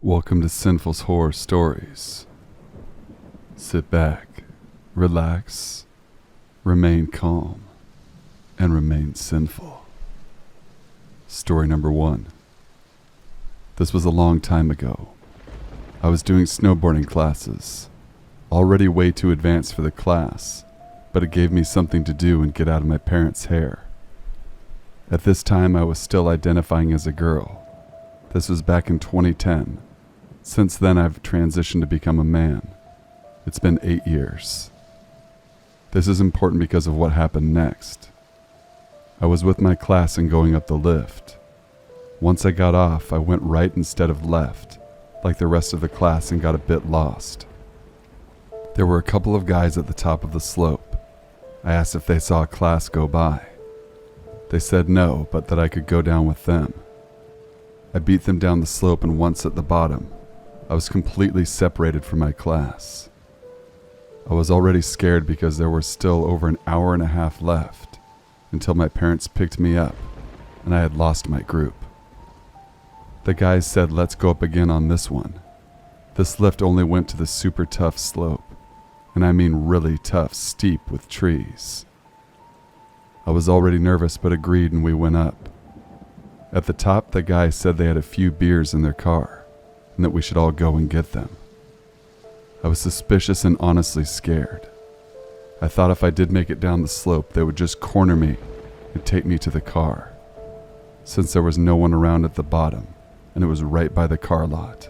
Welcome to Sinful's Horror Stories. Sit back, relax, remain calm, and remain sinful. Story number 1. This was a long time ago. I was doing snowboarding classes, already way too advanced for the class, but it gave me something to do and get out of my parents' hair. At this time, I was still identifying as a girl. This was back in 2010. Since then, I've transitioned to become a man. It's been 8 years. This is important because of what happened next. I was with my class and going up the lift. Once I got off, I went right instead of left, like the rest of the class, and got a bit lost. There were a couple of guys at the top of the slope. I asked if they saw a class go by. They said no, but that I could go down with them. I beat them down the slope, and once at the bottom, I was completely separated from my class. I was already scared because there were still over an hour and a half left until my parents picked me up and I had lost my group. The guys said, "Let's go up again on this one." This lift only went to the super tough slope, and I mean really tough, steep with trees. I was already nervous but agreed, and we went up. At the top, the guy said they had a few beers in their car and that we should all go and get them. I was suspicious and honestly scared. I thought if I did make it down the slope, they would just corner me and take me to the car, since there was no one around at the bottom and it was right by the car lot.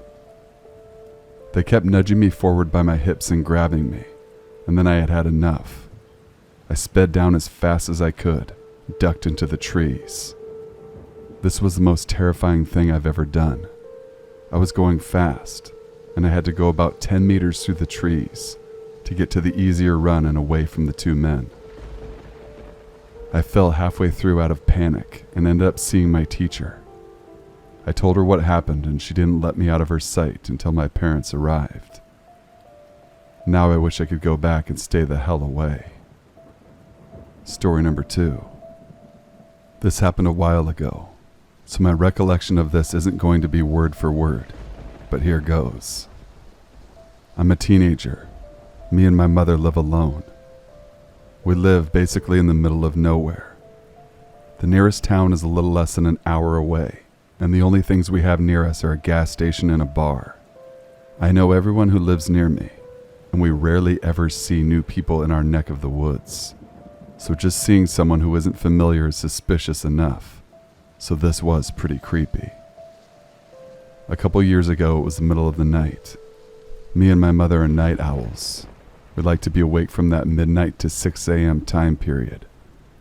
They kept nudging me forward by my hips and grabbing me, and then I had had enough. I sped down as fast as I could, ducked into the trees. This was the most terrifying thing I've ever done. I was going fast, and I had to go about 10 meters through the trees to get to the easier run and away from the two men. I fell halfway through out of panic and ended up seeing my teacher. I told her what happened, and she didn't let me out of her sight until my parents arrived. Now I wish I could go back and stay the hell away. Story number 2. This happened a while ago, so my recollection of this isn't going to be word for word, but here goes. I'm a teenager. Me and my mother live alone. We live basically in the middle of nowhere. The nearest town is a little less than an hour away, and the only things we have near us are a gas station and a bar. I know everyone who lives near me, and we rarely ever see new people in our neck of the woods. So just seeing someone who isn't familiar is suspicious enough. So this was pretty creepy. A couple years ago, it was the middle of the night. Me and my mother are night owls. We like to be awake from that midnight to 6 a.m. time period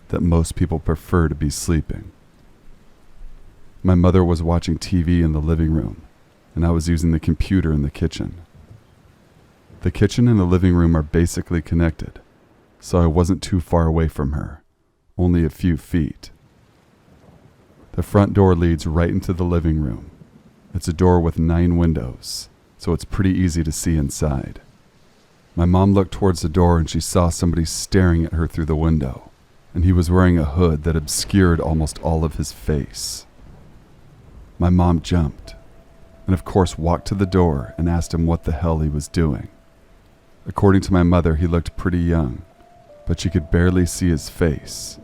that most people prefer to be sleeping. My mother was watching TV in the living room, and I was using the computer in the kitchen. The kitchen and the living room are basically connected, so I wasn't too far away from her, only a few feet. The front door leads right into the living room. It's a door with 9 windows, so it's pretty easy to see inside. My mom looked towards the door and she saw somebody staring at her through the window, and he was wearing a hood that obscured almost all of his face. My mom jumped, and of course walked to the door and asked him what the hell he was doing. According to my mother, he looked pretty young, but she could barely see his face,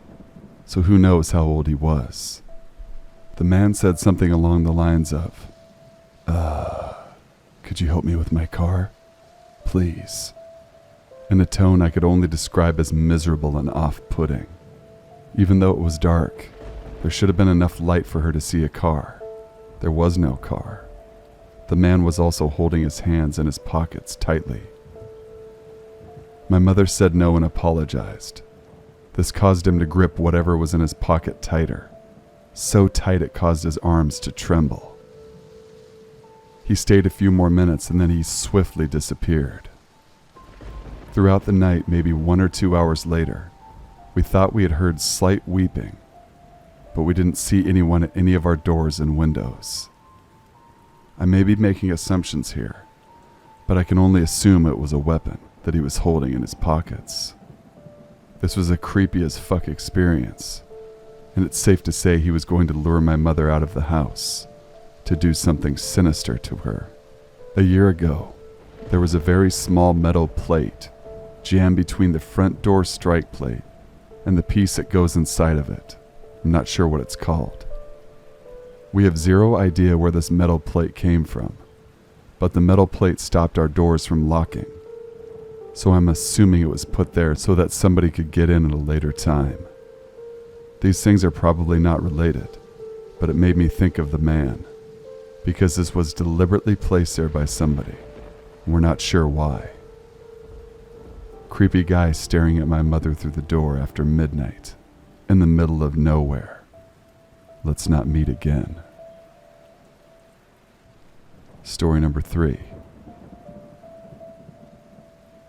so who knows how old he was. The man said something along the lines of, could you help me with my car? Please. In a tone I could only describe as miserable and off-putting. Even though it was dark, there should have been enough light for her to see a car. There was no car. The man was also holding his hands in his pockets tightly. My mother said no and apologized. This caused him to grip whatever was in his pocket tighter. So tight it caused his arms to tremble. He stayed a few more minutes and then he swiftly disappeared. Throughout the night, maybe 1 or 2 hours later, we thought we had heard slight weeping, but we didn't see anyone at any of our doors and windows. I may be making assumptions here, but I can only assume it was a weapon that he was holding in his pockets. This was a creepy as fuck experience, and it's safe to say he was going to lure my mother out of the house to do something sinister to her. A year ago, there was a very small metal plate jammed between the front door strike plate and the piece that goes inside of it. I'm not sure what it's called. We have zero idea where this metal plate came from, but the metal plate stopped our doors from locking. So I'm assuming it was put there so that somebody could get in at a later time. These things are probably not related, but it made me think of the man, because this was deliberately placed there by somebody. We're not sure why. Creepy guy staring at my mother through the door after midnight, in the middle of nowhere. Let's not meet again. Story number 3.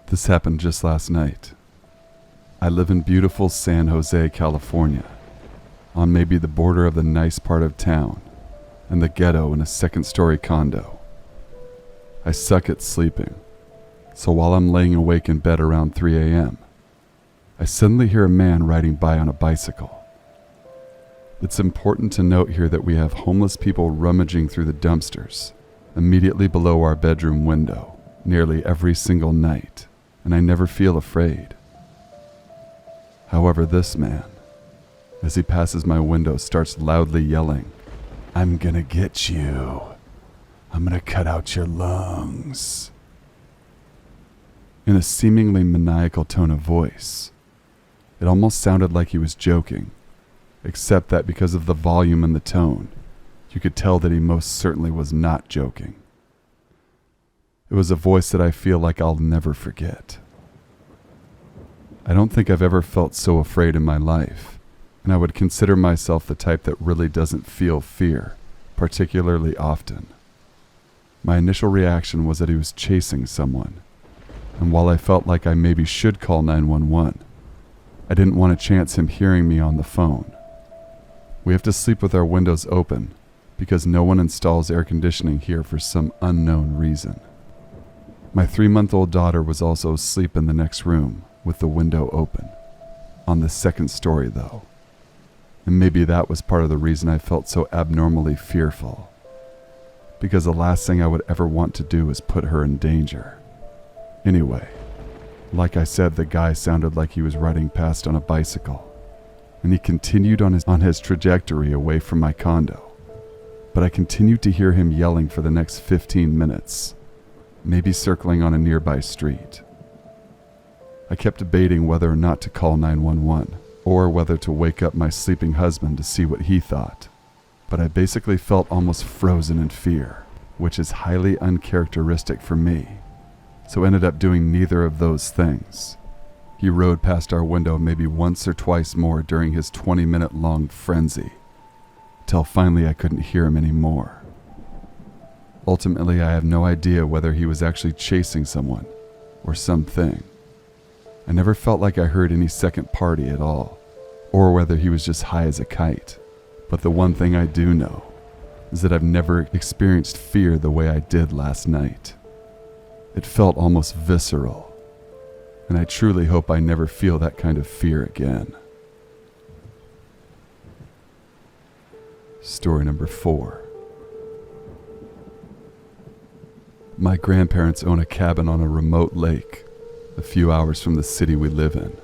This happened just last night. I live in beautiful San Jose, California, on maybe the border of the nice part of town and the ghetto in a second-story condo. I suck at sleeping, so while I'm laying awake in bed around 3 a.m., I suddenly hear a man riding by on a bicycle. It's important to note here that we have homeless people rummaging through the dumpsters immediately below our bedroom window nearly every single night, and I never feel afraid. However, this man, as he passes my window, starts loudly yelling, "I'm gonna get you. I'm gonna cut out your lungs," in a seemingly maniacal tone of voice. It almost sounded like he was joking, except that because of the volume and the tone, you could tell that he most certainly was not joking. It was a voice that I feel like I'll never forget. I don't think I've ever felt so afraid in my life, and I would consider myself the type that really doesn't feel fear particularly often. My initial reaction was that he was chasing someone, and while I felt like I maybe should call 911, I didn't want to chance him hearing me on the phone. We have to sleep with our windows open because no one installs air conditioning here for some unknown reason. My 3-month-old daughter was also asleep in the next room with the window open, on the second story though, and maybe that was part of the reason I felt so abnormally fearful, because the last thing I would ever want to do is put her in danger. Anyway, like I said, the guy sounded like he was riding past on a bicycle, and he continued on his trajectory away from my condo, but I continued to hear him yelling for the next 15 minutes, maybe circling on a nearby street. I kept debating whether or not to call 911, or whether to wake up my sleeping husband to see what he thought, but I basically felt almost frozen in fear, which is highly uncharacteristic for me, so ended up doing neither of those things. He rode past our window maybe once or twice more during his 20-minute-long frenzy, till finally I couldn't hear him anymore. Ultimately, I have no idea whether he was actually chasing someone or something. I never felt like I heard any second party at all, or whether he was just high as a kite. But the one thing I do know is that I've never experienced fear the way I did last night. It felt almost visceral, and I truly hope I never feel that kind of fear again. Story number 4. My grandparents own a cabin on a remote lake, a few hours from the city we live in.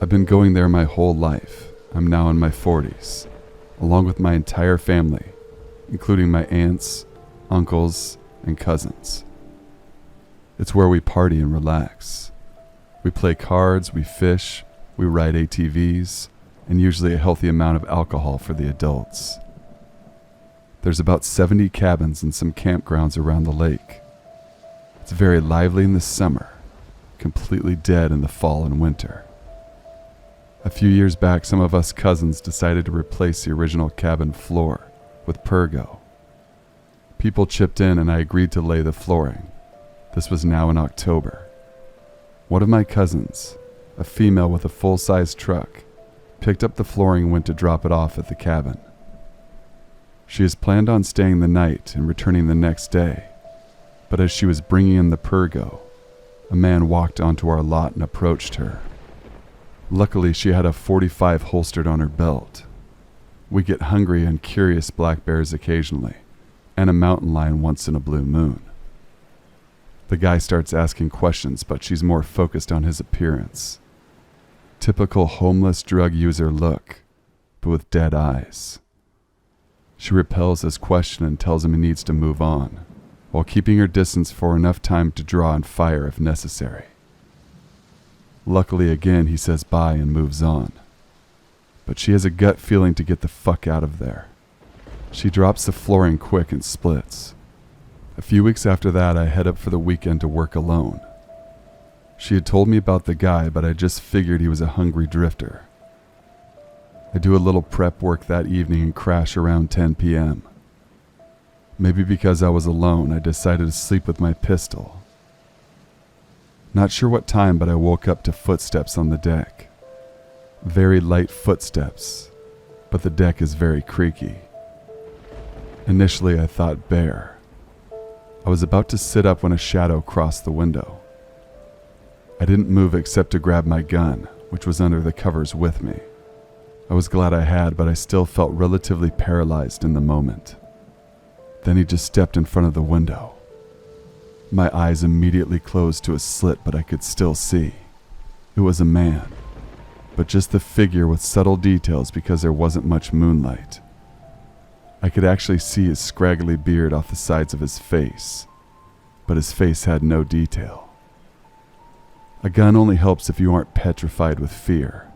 I've been going there my whole life. I'm now in my 40s, along with my entire family, including my aunts, uncles, and cousins. It's where we party and relax. We play cards, we fish, we ride ATVs, and usually a healthy amount of alcohol for the adults. There's about 70 cabins and some campgrounds around the lake. It's very lively in the summer, completely dead in the fall and winter. A few years back, some of us cousins decided to replace the original cabin floor with Pergo. People chipped in and I agreed to lay the flooring. This was now in October. One of my cousins, a female with a full-size truck, picked up the flooring and went to drop it off at the cabin. She has planned on staying the night and returning the next day, but as she was bringing in the Pergo, a man walked onto our lot and approached her. Luckily, she had a .45 holstered on her belt. We get hungry and curious black bears occasionally, and a mountain lion once in a blue moon. The guy starts asking questions, but she's more focused on his appearance. Typical homeless drug user look, but with dead eyes. She repels his question and tells him he needs to move on, while keeping her distance for enough time to draw and fire if necessary. Luckily again, he says bye and moves on. But she has a gut feeling to get the fuck out of there. She drops the flooring quick and splits. A few weeks after that, I head up for the weekend to work alone. She had told me about the guy, but I just figured he was a hungry drifter. I do a little prep work that evening and crash around 10 p.m. Maybe because I was alone, I decided to sleep with my pistol. Not sure what time, but I woke up to footsteps on the deck. Very light footsteps, but the deck is very creaky. Initially, I thought bear. I was about to sit up when a shadow crossed the window. I didn't move except to grab my gun, which was under the covers with me. I was glad I had, but I still felt relatively paralyzed in the moment. Then he just stepped in front of the window. My eyes immediately closed to a slit, but I could still see. It was a man, but just the figure with subtle details because there wasn't much moonlight. I could actually see his scraggly beard off the sides of his face, but his face had no detail. A gun only helps if you aren't petrified with fear.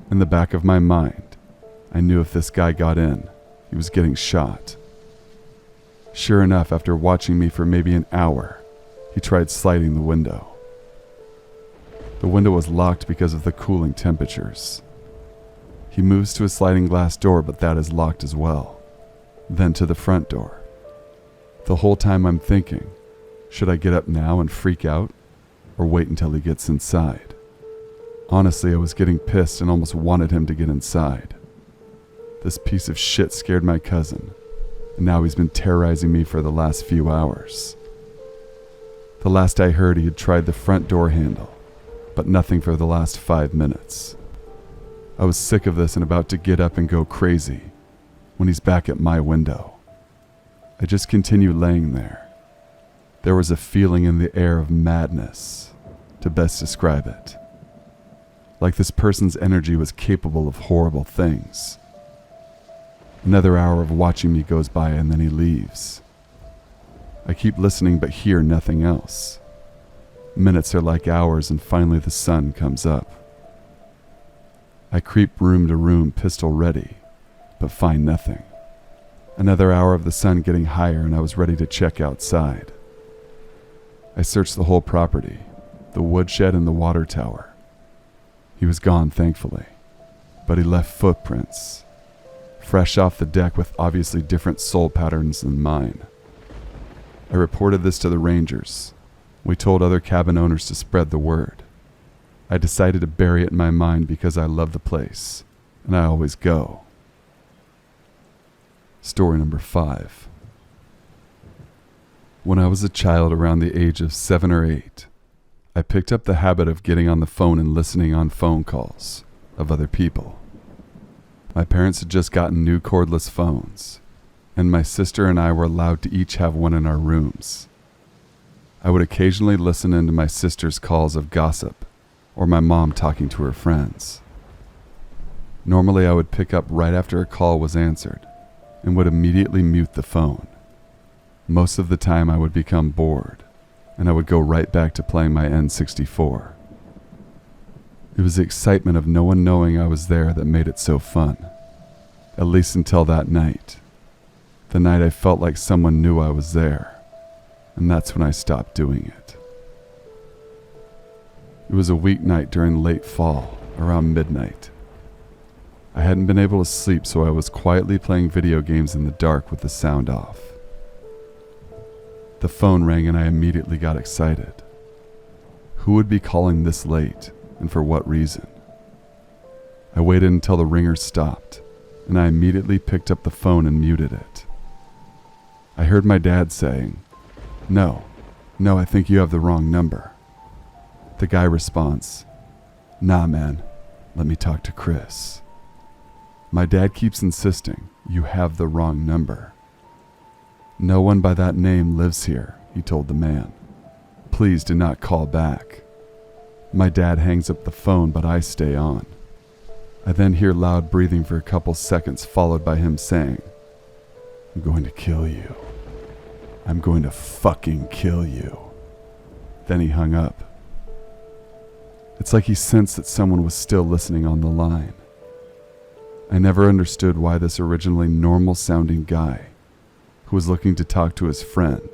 In the back of my mind, I knew if this guy got in, he was getting shot. Sure enough, after watching me for maybe an hour, he tried sliding the window. The window was locked because of the cooling temperatures. He moves to a sliding glass door, but that is locked as well. Then to the front door. The whole time I'm thinking, should I get up now and freak out, or wait until he gets inside? Honestly, I was getting pissed and almost wanted him to get inside. This piece of shit scared my cousin, and now he's been terrorizing me for the last few hours. The last I heard, he had tried the front door handle, but nothing for the last 5 minutes. I was sick of this and about to get up and go crazy when he's back at my window. I just continued laying there. There was a feeling in the air of madness, to best describe it. Like this person's energy was capable of horrible things. Another hour of watching me goes by and then he leaves. I keep listening but hear nothing else. Minutes are like hours and finally the sun comes up. I creep room to room, pistol ready, but find nothing. Another hour of the sun getting higher and I was ready to check outside. I searched the whole property, the woodshed and the water tower. He was gone, thankfully, but he left footprints, fresh off the deck with obviously different sole patterns than mine. I reported this to the rangers. We told other cabin owners to spread the word. I decided to bury it in my mind because I love the place, and I always go. Story number 5. When I was a child around the age of 7 or 8, I picked up the habit of getting on the phone and listening on phone calls of other people. My parents had just gotten new cordless phones, and my sister and I were allowed to each have one in our rooms. I would occasionally listen into my sister's calls of gossip or my mom talking to her friends. Normally I would pick up right after a call was answered and would immediately mute the phone. Most of the time I would become bored, and I would go right back to playing my N64. It was the excitement of no one knowing I was there that made it so fun, at least until that night. The night I felt like someone knew I was there, and that's when I stopped doing it. It was a weeknight during late fall, around midnight. I hadn't been able to sleep, so I was quietly playing video games in the dark with the sound off. The phone rang and I immediately got excited. Who would be calling this late, and for what reason? I waited until the ringer stopped, and I immediately picked up the phone and muted it. I heard my dad saying, No, I think you have the wrong number." The guy responds, "Nah, man, let me talk to Chris." My dad keeps insisting, "You have the wrong number." "No one by that name lives here," he told the man. please do not call back. My dad hangs up the phone, but I stay on. I then hear loud breathing for a couple seconds, followed by him saying, "I'm going to kill you. I'm going to fucking kill you." Then he hung up. It's like he sensed that someone was still listening on the line. I never understood why this originally normal-sounding guy, who was looking to talk to his friend,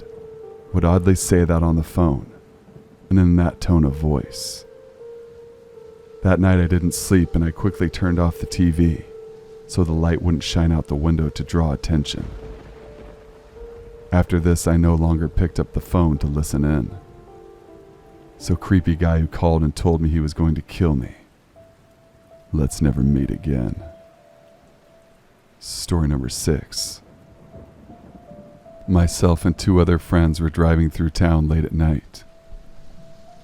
would oddly say that on the phone, and in that tone of voice. That night I didn't sleep, and I quickly turned off the TV so the light wouldn't shine out the window to draw attention. After this, I no longer picked up the phone to listen in. So creepy guy who called and told me he was going to kill me. Let's never meet again. Story number 6. Myself and 2 other friends were driving through town late at night.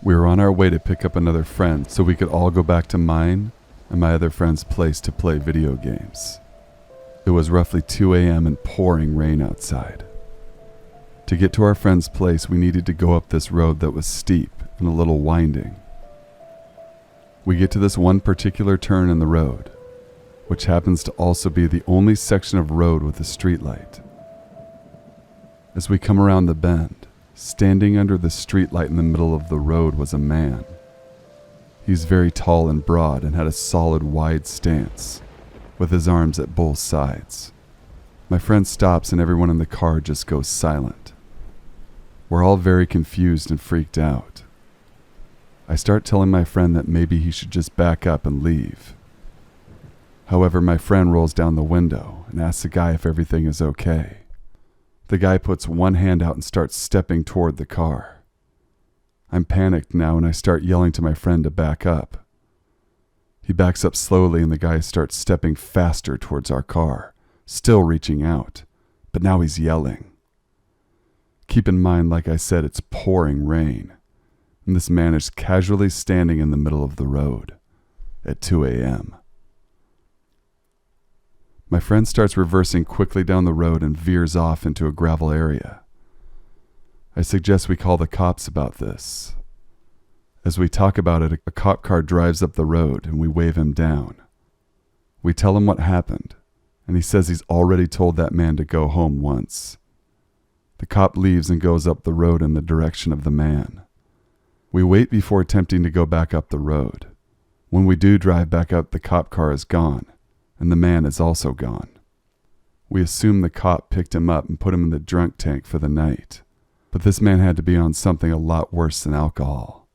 We were on our way to pick up another friend so we could all go back to mine and my other friend's place to play video games. It was roughly 2 a.m. and pouring rain outside. To get to our friend's place, we needed to go up this road that was steep and a little winding. We get to this one particular turn in the road, which happens to also be the only section of road with a streetlight. As we come around the bend, standing under the streetlight in the middle of the road was a man. He's very tall and broad and had a solid wide stance, with his arms at both sides. My friend stops and everyone in the car just goes silent. We're all very confused and freaked out. I start telling my friend that maybe he should just back up and leave. However, my friend rolls down the window and asks the guy if everything is okay. The guy puts one hand out and starts stepping toward the car. I'm panicked now and I start yelling to my friend to back up. He backs up slowly and the guy starts stepping faster towards our car, still reaching out, but now he's yelling. Keep in mind, like I said, it's pouring rain, and this man is casually standing in the middle of the road at 2 a.m. My friend starts reversing quickly down the road and veers off into a gravel area. I suggest we call the cops about this. As we talk about it, a cop car drives up the road and we wave him down. We tell him what happened, and he says he's already told that man to go home once. The cop leaves and goes up the road in the direction of the man. We wait before attempting to go back up the road. When we do drive back up, the cop car is gone, and the man is also gone. We assume the cop picked him up and put him in the drunk tank for the night, but this man had to be on something a lot worse than alcohol.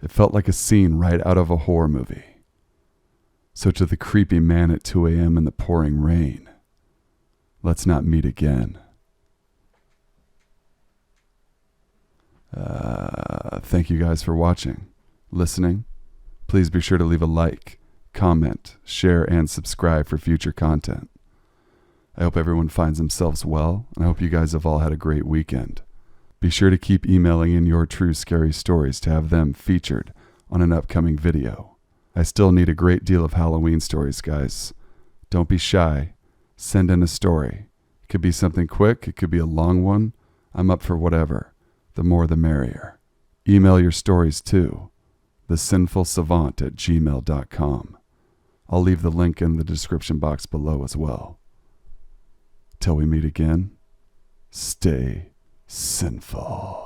It felt like a scene right out of a horror movie. So to the creepy man at 2 a.m. in the pouring rain, let's not meet again. Thank you guys for watching, listening. Please be sure to leave a like, comment, share, and subscribe for future content. I hope everyone finds themselves well, and I hope you guys have all had a great weekend. Be sure to keep emailing in your true scary stories to have them featured on an upcoming video. I still need a great deal of Halloween stories, guys. Don't be shy. Send in a story. It could be something quick. It could be a long one. I'm up for whatever. The more the merrier. Email your stories to thesinfulsavant@gmail.com. I'll leave the link in the description box below as well. Till we meet again, stay sinful.